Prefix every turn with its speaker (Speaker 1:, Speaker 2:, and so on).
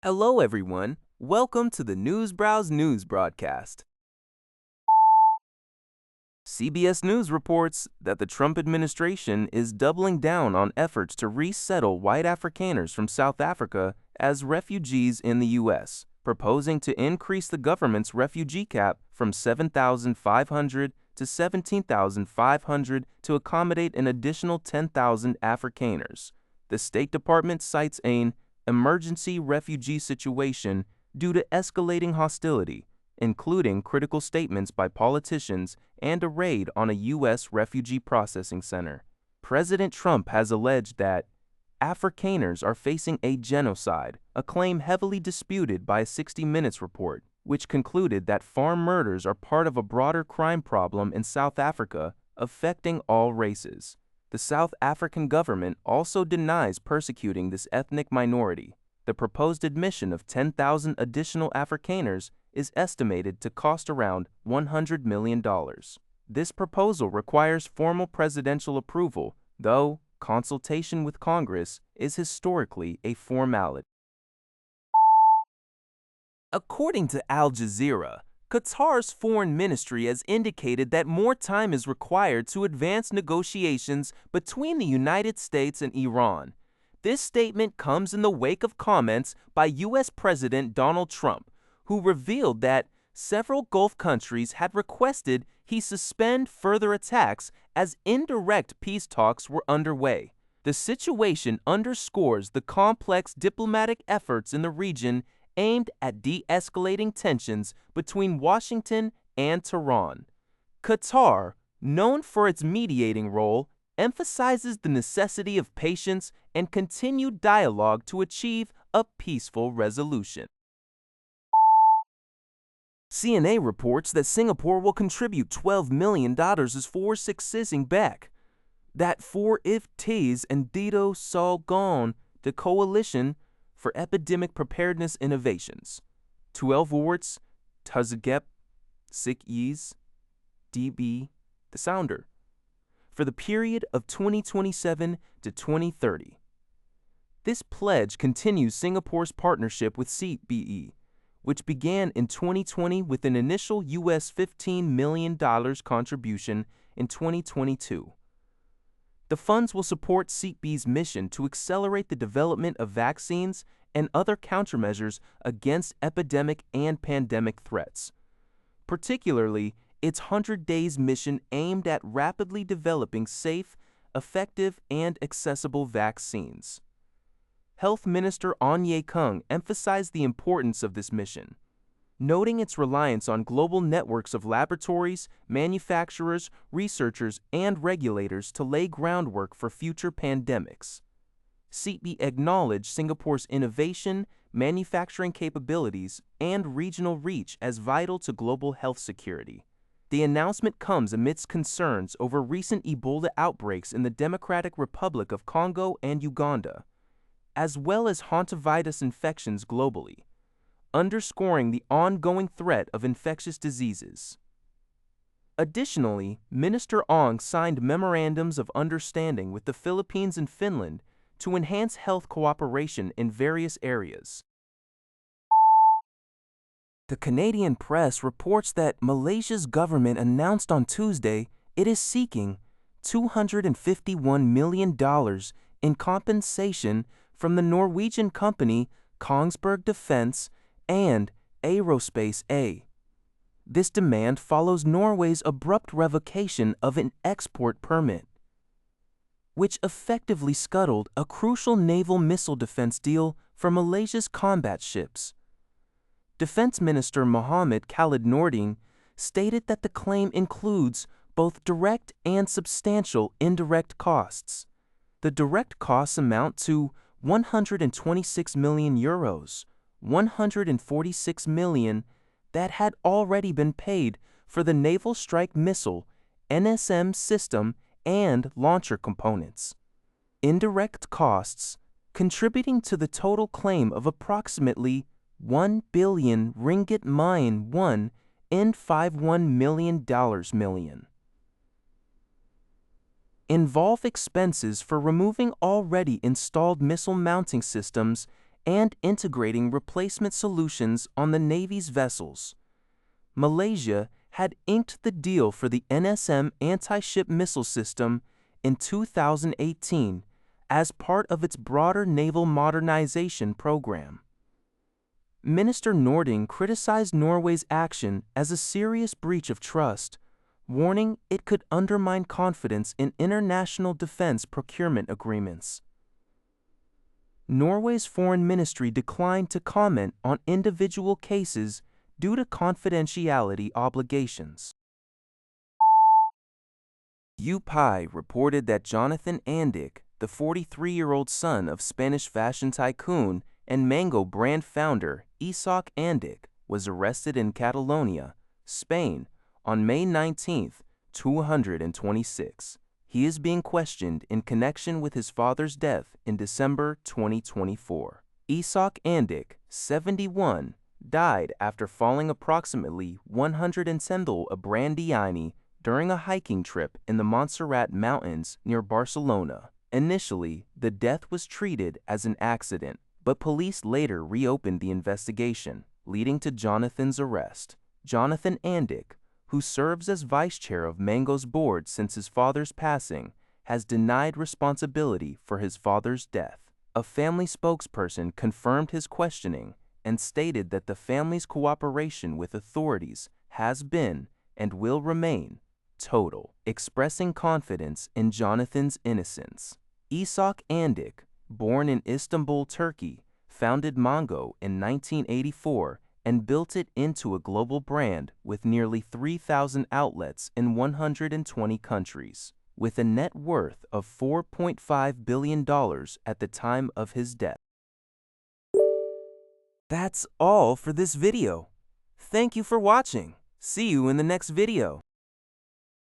Speaker 1: Hello, everyone. Welcome to the Newsbrowse News broadcast. CBS News reports that the Trump administration is doubling down on efforts to resettle white Afrikaners from South Africa as refugees in the U.S., proposing to increase the government's refugee cap from 7,500 to 17,500 to accommodate an additional 10,000 Afrikaners. The State Department cites an emergency refugee situation due to escalating hostility, including critical statements by politicians and a raid on a U.S. refugee processing center. President Trump has alleged that Afrikaners are facing a genocide, a claim heavily disputed by a 60 Minutes report, which concluded that farm murders are part of a broader crime problem in South Africa affecting all races. The South African government also denies persecuting this ethnic minority. The proposed admission of 10,000 additional Afrikaners is estimated to cost around $100 million. This proposal requires formal presidential approval, though consultation with Congress is historically a formality. According to Al Jazeera, Qatar's foreign ministry has indicated that more time is required to advance negotiations between the United States and Iran. This statement comes in the wake of comments by U.S. President Donald Trump, who revealed that several Gulf countries had requested he suspend further attacks as indirect peace talks were underway. The situation underscores the complex diplomatic efforts in the region aimed at de-escalating tensions between Washington and Tehran. Qatar, known for its mediating role, emphasizes the necessity of patience and continued dialogue to achieve a peaceful resolution. CNA reports that Singapore will contribute $12 million for succeeding back. That for if tis and Dido Sol Gone, the Coalition for Epidemic Preparedness Innovations. 12 words, Tazagep, Sik Yis, DB, the Sounder, for the period of 2027 to 2030. This pledge continues Singapore's partnership with CEPI, which began in 2020 with an initial US $15 million contribution in 2022. The funds will support CEPI's mission to accelerate the development of vaccines and other countermeasures against epidemic and pandemic threats, particularly its 100 Days mission aimed at rapidly developing safe, effective, and accessible vaccines. Health Minister Ong Ye Kung emphasized the importance of this mission, noting its reliance on global networks of laboratories, manufacturers, researchers, and regulators to lay groundwork for future pandemics. CEPI acknowledged Singapore's innovation, manufacturing capabilities, and regional reach as vital to global health security. The announcement comes amidst concerns over recent Ebola outbreaks in the Democratic Republic of Congo and Uganda, as well as hantavirus infections globally, underscoring the ongoing threat of infectious diseases. Additionally, Minister Ong signed memorandums of understanding with the Philippines and Finland to enhance health cooperation in various areas. The Canadian press reports that Malaysia's government announced on Tuesday it is seeking $251 million in compensation from the Norwegian company Kongsberg Defence and Aerospace A. This demand follows Norway's abrupt revocation of an export permit, which effectively scuttled a crucial naval missile defense deal for Malaysia's combat ships. Defense Minister Mohammed Khalid Nordin stated that the claim includes both direct and substantial indirect costs. The direct costs amount to 126 million euros, 146 million that had already been paid for the Naval Strike Missile NSM system and launcher components. Indirect costs contributing to the total claim of approximately 1 billion ringgit mine 1 in $51 million. Involve expenses for removing already installed missile mounting systems and integrating replacement solutions on the Navy's vessels. Malaysia had inked the deal for the NSM anti-ship missile system in 2018 as part of its broader naval modernization program. Minister Nording criticized Norway's action as a serious breach of trust, warning it could undermine confidence in international defense procurement agreements. Norway's foreign ministry declined to comment on individual cases due to confidentiality obligations. CEPI reported that Jonathan Andic, the 43-year-old son of Spanish fashion tycoon and mango brand founder Isak Andic, was arrested in Catalonia, Spain, on May 19, 2026. He is being questioned in connection with his father's death in December 2024. Isak Andic, 71, died after falling approximately 110 a brandiani during a hiking trip in the Montserrat Mountains near Barcelona. Initially, the death was treated as an accident, but police later reopened the investigation, leading to Jonathan's arrest. Jonathan Andic, who serves as vice chair of Mango's board since his father's passing, has denied responsibility for his father's death. A family spokesperson confirmed his questioning and stated that the family's cooperation with authorities has been and will remain total, expressing confidence in Jonathan's innocence. Isak Andic, born in Istanbul, Turkey, founded Mango in 1984 and built it into a global brand with nearly 3,000 outlets in 120 countries, with a net worth of $4.5 billion at the time of his death. That's all for this video. Thank you for watching. See you in the next video.